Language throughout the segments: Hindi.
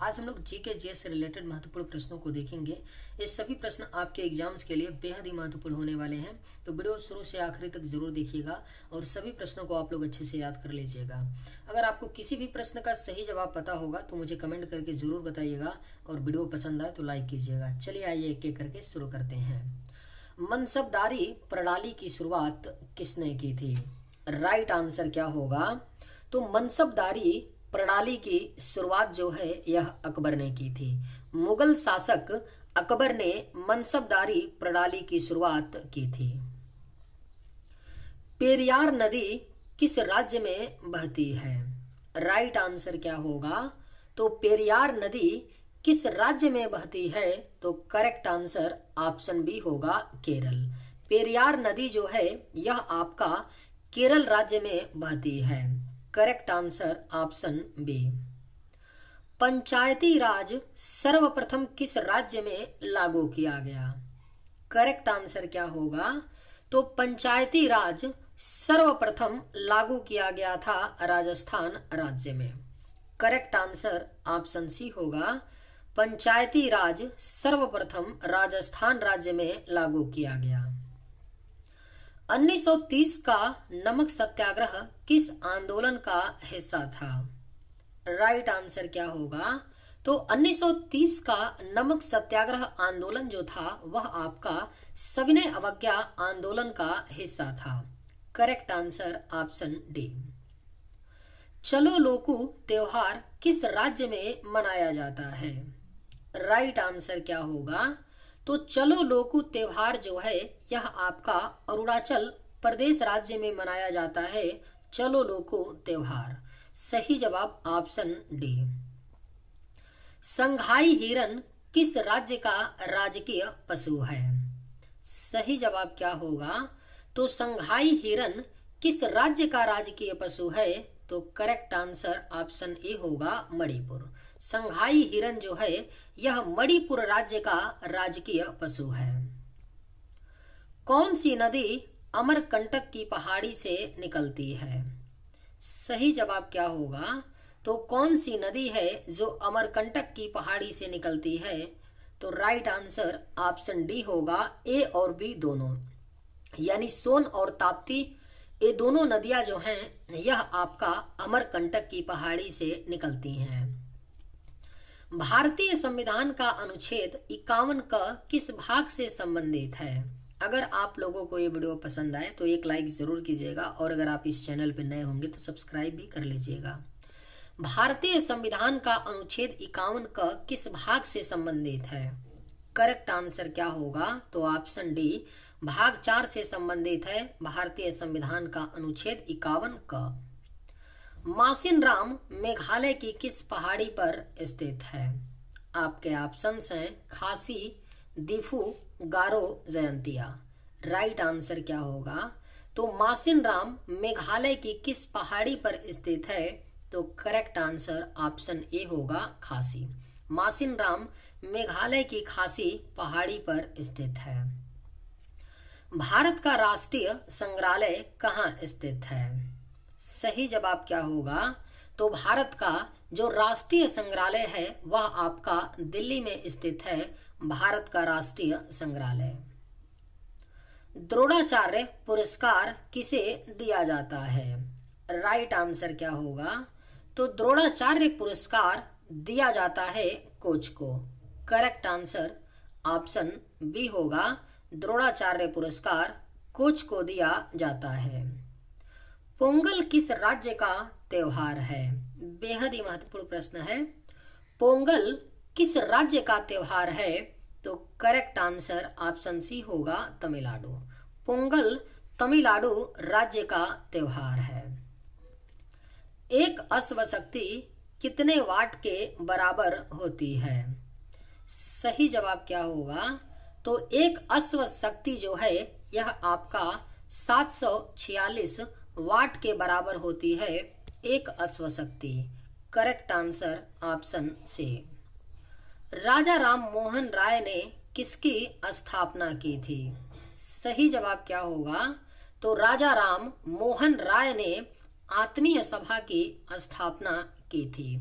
आज हम लोग जीके जीएस से रिलेटेड महत्वपूर्ण प्रश्नों को देखेंगे। ये सभी प्रश्न आपके एग्जाम्स के लिए बेहद ही महत्वपूर्ण होने वाले हैं, तो वीडियो शुरू से आखिरी तक जरूर देखिएगा और सभी प्रश्नों को आप लोग अच्छे से याद कर लीजिएगा। अगर आपको किसी भी प्रश्न का सही जवाब पता होगा तो मुझे कमेंट करके जरूर बताइएगा और वीडियो पसंद आए तो लाइक कीजिएगा। चलिए आइए एक एक करके शुरू करते हैं। मनसबदारी प्रणाली की शुरुआत किसने की थी? राइट आंसर क्या होगा? तो मनसबदारी प्रणाली की शुरुआत जो है यह अकबर ने की थी। मुगल शासक अकबर ने मनसबदारी प्रणाली की शुरुआत की थी। पेरियार नदी किस राज्य में बहती है? राइट आंसर क्या होगा? तो पेरियार नदी किस राज्य में बहती है? तो करेक्ट आंसर ऑप्शन बी होगा, केरल। पेरियार नदी जो है यह आपका केरल राज्य में बहती है। Correct answer option B. Panchayati Raj सर्वप्रथम किस राज्य में लागू किया गया? करेक्ट आंसर क्या होगा? तो पंचायती राज सर्वप्रथम लागू किया गया था राजस्थान राज्य में। करेक्ट आंसर ऑप्शन सी होगा, पंचायती राज सर्वप्रथम राजस्थान राज्य में लागू किया गया। 1930 का नमक सत्याग्रह किस आंदोलन का हिस्सा था? राइट आंसर क्या होगा? तो 1930 का नमक सत्याग्रह आंदोलन जो था वह आपका सविनय अवज्ञा आंदोलन का हिस्सा था। Correct answer option D. चलो लोकू त्योहार किस राज्य में मनाया जाता है? राइट आंसर क्या होगा? तो चलो लोकू त्योहार जो है यह आपका अरुणाचल प्रदेश राज्य में मनाया जाता है। चलो लोकू त्योहार। सही जवाब ऑप्शन डी। संघाई हिरन किस राज्य का राजकीय पशु है? सही जवाब क्या होगा? तो संघाई हिरन किस राज्य का राजकीय पशु है? तो करेक्ट आंसर ऑप्शन ए होगा, मणिपुर। संघाई हिरन जो है यह मणिपुर राज्य का राजकीय पशु है। कौन सी नदी अमरकंटक की पहाड़ी से निकलती है? सही जवाब क्या होगा? तो कौन सी नदी है जो अमरकंटक की पहाड़ी से निकलती है? तो राइट आंसर ऑप्शन डी होगा, ए और बी दोनों, यानी सोन और ताप्ती। ये दोनों नदियां जो हैं यह आपका अमरकंटक की पहाड़ी से निकलती हैं। भारतीय संविधान का अनुच्छेद 51 का किस भाग से संबंधित है? अगर आप लोगों को ये वीडियो पसंद आए तो एक लाइक जरूर कीजिएगा और अगर आप इस चैनल पर नए होंगे तो सब्सक्राइब भी कर लीजिएगा। भारतीय संविधान का अनुच्छेद 51 का किस भाग से संबंधित है? करेक्ट आंसर क्या होगा? तो ऑप्शन डी, भाग 4 से संबंधित है भारतीय संविधान का अनुच्छेद 51 का। मासिनराम मेघालय की किस पहाड़ी पर स्थित है? आपके ऑप्शंस हैं खासी, दिफू, गारो, जयंतिया। राइट आंसर क्या होगा? तो मासिनराम मेघालय की किस पहाड़ी पर स्थित है? तो करेक्ट आंसर ऑप्शन ए होगा, खासी। मासिनराम मेघालय की खासी पहाड़ी पर स्थित है। भारत का राष्ट्रीय संग्रहालय कहाँ स्थित है? सही जवाब क्या होगा? तो भारत का जो राष्ट्रीय संग्रहालय है वह आपका दिल्ली में स्थित है, भारत का राष्ट्रीय संग्रहालय। द्रोणाचार्य पुरस्कार किसे दिया जाता है? राइट आंसर क्या होगा? तो द्रोणाचार्य पुरस्कार दिया जाता है कोच को। करेक्ट आंसर ऑप्शन बी होगा, द्रोणाचार्य पुरस्कार कोच को दिया जाता है। पोंगल किस राज्य का त्योहार है? बेहद ही महत्वपूर्ण प्रश्न है। पोंगल किस राज्य का त्योहार है? तो करेक्ट आंसर ऑप्शन सी होगा, तमिलनाडु। पोंगल तमिलनाडु राज्य का त्योहार है। एक अश्वशक्ति कितने वाट के बराबर होती है? सही जवाब क्या होगा? तो एक अश्वशक्ति जो है यह आपका 746 वाट के बराबर होती है, एक अश्वशक्ति। Correct answer option C. Raja Ram Mohan Roy ने किसकी स्थापना की थी? सही जवाब क्या होगा? तो राजा राम मोहन राय ने आत्मीय सभा की स्थापना की थी।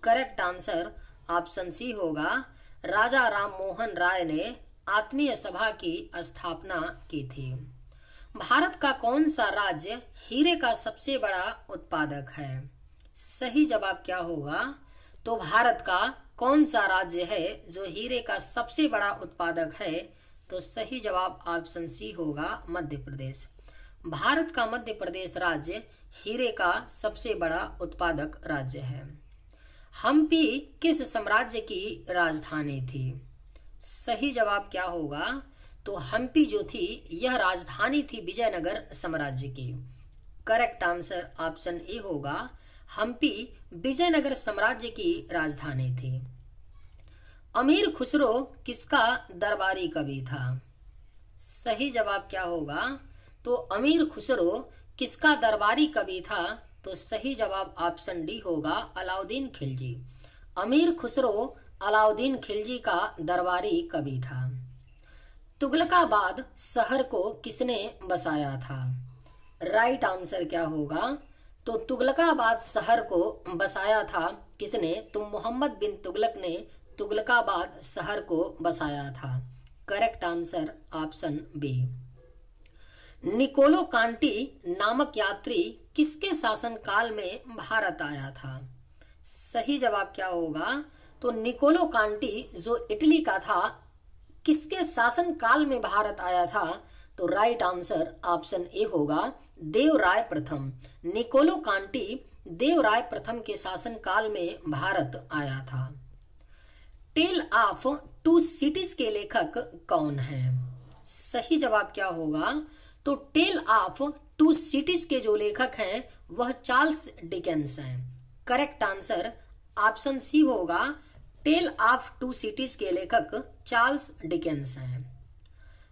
करेक्ट आंसर ऑप्शन सी होगा राजा राम मोहन राय ने आत्मीय सभा की स्थापना की थी। भारत का कौन सा राज्य हीरे का सबसे बड़ा उत्पादक है? सही जवाब क्या होगा? तो भारत का कौन सा राज्य है जो हीरे का सबसे बड़ा उत्पादक है? तो सही जवाब ऑप्शन सी होगा मध्य प्रदेश। भारत का मध्य प्रदेश राज्य हीरे का सबसे बड़ा उत्पादक राज्य है। हम्पी किस साम्राज्य की राजधानी थी? सही जवाब क्या होगा? तो हम्पी जो थी यह राजधानी थी विजयनगर साम्राज्य की। करेक्ट आंसर ऑप्शन ए होगा, हम्पी विजयनगर साम्राज्य की राजधानी थी। अमीर खुसरो किसका दरबारी कवि था? सही जवाब क्या होगा? तो अमीर खुसरो किसका दरबारी कवि था? तो सही जवाब ऑप्शन डी होगा अलाउद्दीन खिलजी। अमीर खुसरो अलाउद्दीन खिलजी का दरबारी कवि था। तुगलकाबाद शहर को किसने बसाया था? राइट आंसर क्या होगा? तो तुगलकाबाद शहर को बसाया था किसने? तो मोहम्मद बिन तुगलक ने तुगलकाबाद शहर को बसाया था। Correct answer option B. Niccolo Conti नामक यात्री किसके शासनकाल में भारत आया था? सही जवाब क्या होगा? तो निकोलो कांटी जो इटली का था किसके शासनकाल में भारत आया था? तो राइट आंसर ऑप्शन ए होगा देवराय प्रथम। निकोलो कांटी देवराय प्रथम के शासनकाल में भारत आया था। टेल ऑफ टू सिटीज के लेखक कौन हैं? सही जवाब क्या होगा? तो टेल ऑफ टू सिटीज के जो लेखक हैं वह चार्ल्स डिकेंस हैं। करेक्ट आंसर ऑप्शन सी होगा, टेल ऑफ टू सिटीज के लेखक चार्ल्स डिकेंस हैं।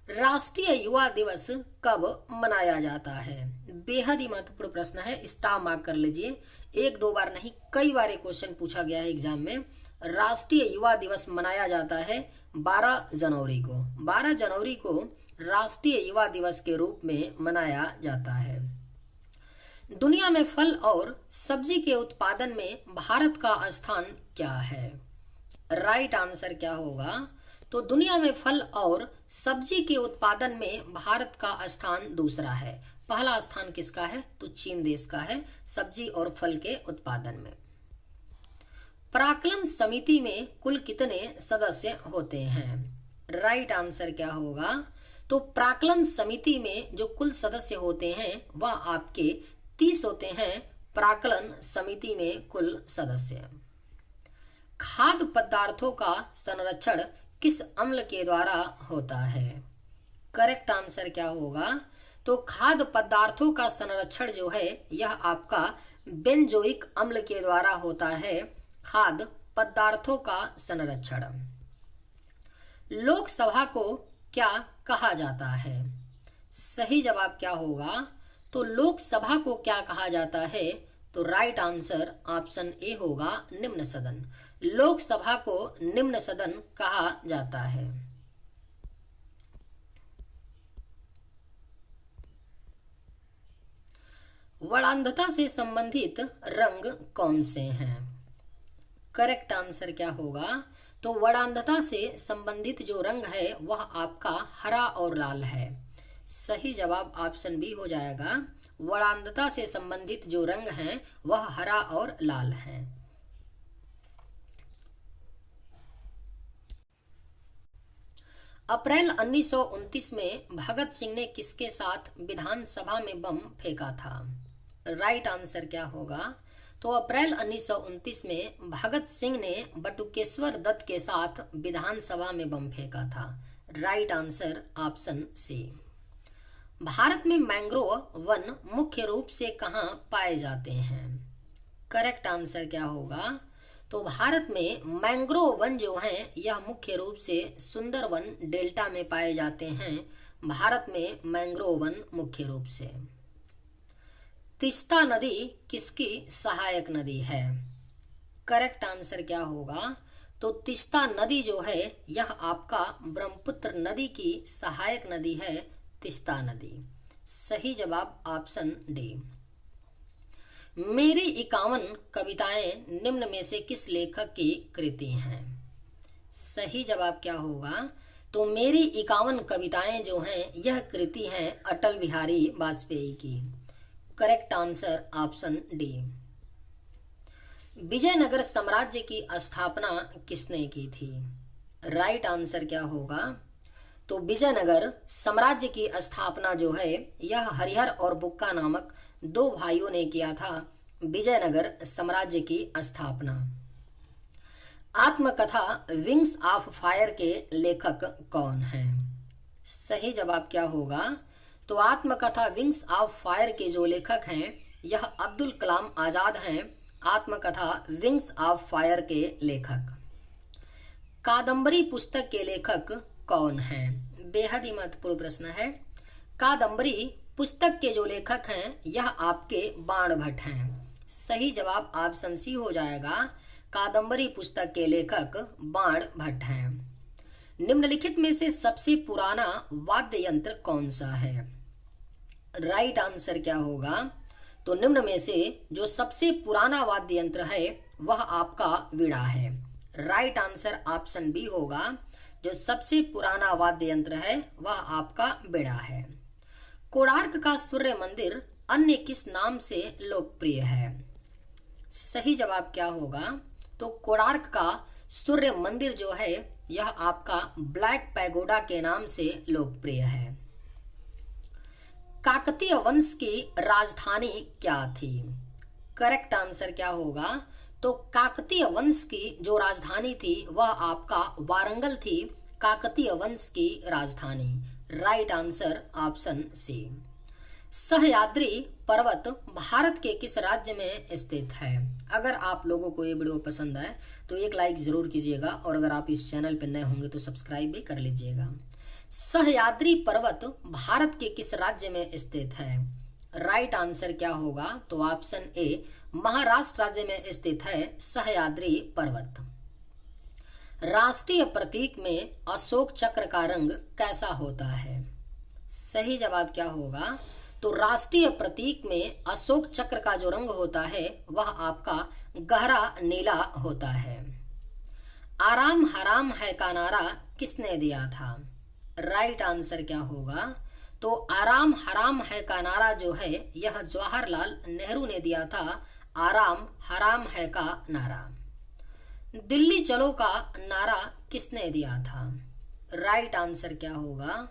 राष्ट्रीय युवा दिवस कब मनाया जाता है? बेहद ही महत्वपूर्ण प्रश्न है, स्टार मार्क कर लीजिए। एक दो बार नहीं, कई बार ये क्वेश्चन पूछा गया है एग्जाम में। राष्ट्रीय युवा दिवस मनाया जाता है 12 जनवरी को। 12 जनवरी को राष्ट्रीय युवा दिवस के रूप में मनाया जाता है। दुनिया में फल और सब्जी के उत्पादन में भारत का स्थान क्या है? राइट आंसर क्या होगा? तो दुनिया में फल और सब्जी के उत्पादन में भारत का स्थान दूसरा है। पहला स्थान किसका है? तो चीन देश का है सब्जी और फल के उत्पादन में। प्राक्कलन समिति में कुल कितने सदस्य होते हैं? राइट आंसर क्या होगा? तो प्राक्कलन समिति में जो कुल सदस्य होते हैं वह आपके 30 होते हैं। प्राक्कलन समिति में कुल सदस्य। खाद्य पदार्थों का संरक्षण किस अम्ल के द्वारा होता है? करेक्ट आंसर क्या होगा? तो खाद्य पदार्थों का संरक्षण जो है यह आपका बेंजोइक अम्ल के द्वारा होता है। खाद्य पदार्थों का संरक्षण। लोकसभा को क्या कहा जाता है? सही जवाब क्या होगा? तो लोकसभा को क्या कहा जाता है? तो राइट आंसर ऑप्शन ए होगा निम्न सदन। लोकसभा को निम्न सदन कहा जाता है। वर्णांधता से संबंधित रंग कौन से हैं? करेक्ट आंसर क्या होगा? तो वर्णांधता से संबंधित जो रंग है वह आपका हरा और लाल है। सही जवाब ऑप्शन बी हो जाएगा। वर्णांधता से संबंधित जो रंग हैं वह हरा और लाल हैं। अप्रैल 1929 में भगत सिंह ने किसके साथ विधानसभा में बम फेंका था? राइट आंसर क्या होगा? तो अप्रैल 1929 में भगत सिंह ने बटुकेश्वर दत्त के साथ विधानसभा में बम फेंका था। Right answer option C. Bharat में मैंग्रोव वन मुख्य रूप से कहाँ पाए जाते हैं? करेक्ट आंसर क्या होगा? तो भारत में मैंग्रोव वन जो हैं यह मुख्य रूप से सुंदरवन डेल्टा में पाए जाते हैं। भारत में मैंग्रोव वन मुख्य रूप से। तीस्ता नदी किसकी सहायक नदी है? करेक्ट आंसर क्या होगा? तो तीस्ता नदी जो है यह आपका ब्रह्मपुत्र नदी की सहायक नदी है, तीस्ता नदी। सही जवाब ऑप्शन डी। मेरी 51 कविताएं निम्न में से किस लेखक की कृति हैं? सही जवाब क्या होगा? तो मेरी 51 कविताएं जो हैं यह कृति हैं अटल बिहारी वाजपेयी की। Correct answer option D. Vijayanagara साम्राज्य की स्थापना किसने की थी? राइट आंसर क्या होगा? तो विजयनगर साम्राज्य की स्थापना जो है यह हरिहर और बुक्का नामक दो भाइयों ने किया था। विजयनगर साम्राज्य की स्थापना। आत्मकथा विंग्स ऑफ फायर के लेखक कौन हैं? सही जवाब क्या होगा? तो आत्मकथा विंग्स ऑफ फायर के जो लेखक हैं यह अब्दुल कलाम आजाद हैं। आत्मकथा विंग्स ऑफ फायर के लेखक। कादम्बरी पुस्तक के लेखक कौन हैं? बेहद ही महत्वपूर्ण प्रश्न है। कादम्बरी पुस्तक के जो लेखक हैं यह आपके बाण भट्ट हैं। सही जवाब ऑप्शन सी हो जाएगा। कादम्बरी पुस्तक के लेखक बाण भट्ट हैं। निम्नलिखित में से सबसे पुराना वाद्य यंत्र कौन सा है? राइट आंसर क्या होगा? तो निम्न में से जो सबसे पुराना वाद्य यंत्र है वह आपका वीणा है। राइट आंसर ऑप्शन बी होगा। जो सबसे पुराना वाद्य यंत्र है वह आपका वीणा है। कोणार्क का सूर्य मंदिर अन्य किस नाम से लोकप्रिय है? सही जवाब क्या होगा? तो कोणार्क का सूर्य मंदिर जो है यह आपका ब्लैक पैगोडा के नाम से लोकप्रिय है। काकतीय वंश की राजधानी क्या थी? करेक्ट आंसर क्या होगा? तो काकतीय वंश की जो राजधानी थी वह आपका वारंगल थी। काकतीय वंश की राजधानी। Right answer option C. Sahyadri पर्वत भारत के किस राज्य में स्थित है? अगर आप लोगों को ये वीडियो पसंद आए तो एक लाइक जरूर कीजिएगा और अगर आप इस चैनल पर नए होंगे तो सब्सक्राइब भी कर लीजिएगा। सह्याद्री पर्वत भारत के किस राज्य में स्थित है? राइट आंसर क्या होगा? तो ऑप्शन ए महाराष्ट्र राज्य में स्थित है सह्याद्री पर्वत। राष्ट्रीय प्रतीक में अशोक चक्र का रंग कैसा होता है? सही जवाब क्या होगा? तो राष्ट्रीय प्रतीक में अशोक चक्र का जो रंग होता है वह आपका गहरा नीला होता है। आराम हराम है का नारा किसने दिया था? राइट आंसर क्या होगा? तो आराम हराम है का नारा जो है यह जवाहरलाल नेहरू ने दिया था। आराम हराम है का नारा। दिल्ली चलो का नारा किसने दिया था? राइट आंसर क्या होगा?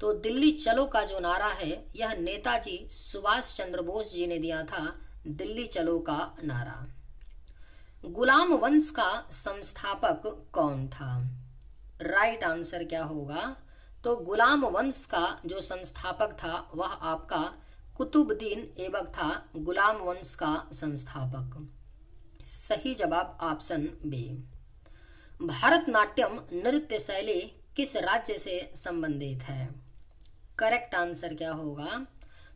तो दिल्ली चलो का जो नारा है यह नेताजी सुभाष चंद्र बोस जी ने दिया था। दिल्ली चलो का नारा। गुलाम वंश का संस्थापक कौन था? राइट आंसर क्या होगा? तो गुलाम वंश का जो संस्थापक था वह आपका कुतुबुद्दीन ऐबक था। गुलाम वंश का संस्थापक। सही जवाब ऑप्शन बी। भारतनाट्यम नृत्य शैली किस राज्य से संबंधित है? करेक्ट आंसर क्या होगा?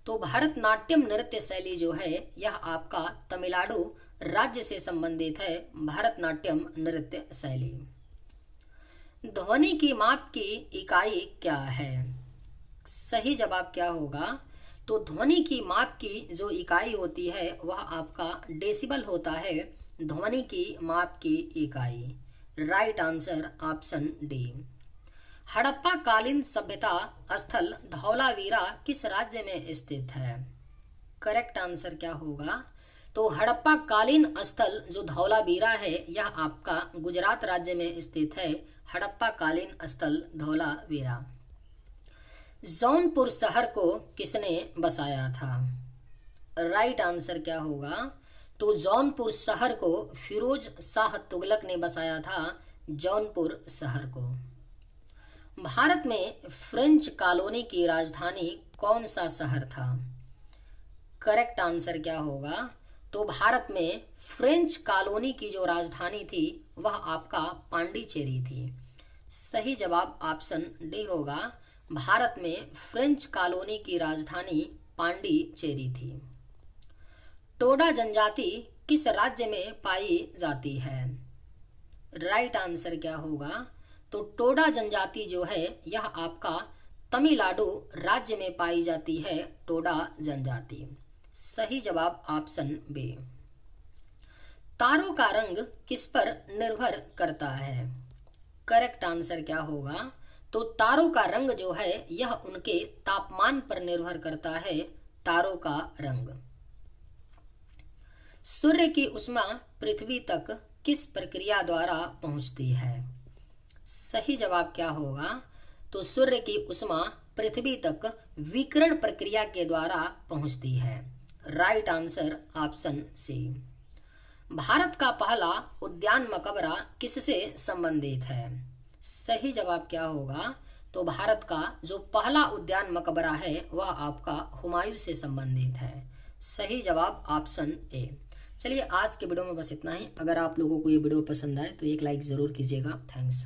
तो भारतनाट्यम नृत्य शैली जो है यह आपका तमिलनाडु राज्य से संबंधित है। भारतनाट्यम नृत्य शैली। ध्वनि की माप की इकाई क्या है? सही जवाब क्या होगा? तो ध्वनि की माप की जो इकाई होती है वह आपका डेसिबल होता है। ध्वनि की माप की इकाई। Right answer option D. Harappa कालीन सभ्यता स्थल धौलावीरा किस राज्य में स्थित है? करेक्ट आंसर क्या होगा? तो हड़प्पा कालीन स्थल जो धौलावीरा है यह आपका गुजरात राज्य में स्थित है। हड़प्पा कालीन स्थल धौलावीरा। जौनपुर शहर को किसने बसाया था? राइट आंसर क्या होगा? तो जौनपुर शहर को फिरोज शाह तुगलक ने बसाया था। जौनपुर शहर को। भारत में फ्रेंच कॉलोनी की राजधानी कौन सा शहर था? करेक्ट आंसर क्या होगा? तो भारत में फ्रेंच कॉलोनी की जो राजधानी थी वह आपका पांडिचेरी थी। सही जवाब ऑप्शन डी होगा। भारत में फ्रेंच कॉलोनी की राजधानी पांडिचेरी थी। टोडा जनजाति किस राज्य में पाई जाती है? राइट आंसर क्या होगा? तो टोडा जनजाति जो है यह आपका तमिलनाडु राज्य में पाई जाती है। टोडा जनजाति। सही जवाब ऑप्शन बी। तारों का रंग किस पर निर्भर करता है? करेक्ट आंसर क्या होगा? तो तारों का रंग जो है यह उनके तापमान पर निर्भर करता है। तारों का रंग। सूर्य की ऊष्मा पृथ्वी तक किस प्रक्रिया द्वारा पहुंचती है? सही जवाब क्या होगा? तो सूर्य की ऊष्मा पृथ्वी तक विकिरण प्रक्रिया के द्वारा पहुंचती है। Right answer option C. Bharat का पहला उद्यान मकबरा किससे संबंधित है? सही जवाब क्या होगा? तो भारत का जो पहला उद्यान मकबरा है वह आपका हुमायूं से संबंधित है। सही जवाब ऑप्शन ए। चलिए आज के वीडियो में बस इतना ही। अगर आप लोगों को ये वीडियो पसंद आए तो एक लाइक ज़रूर कीजिएगा। थैंक्स।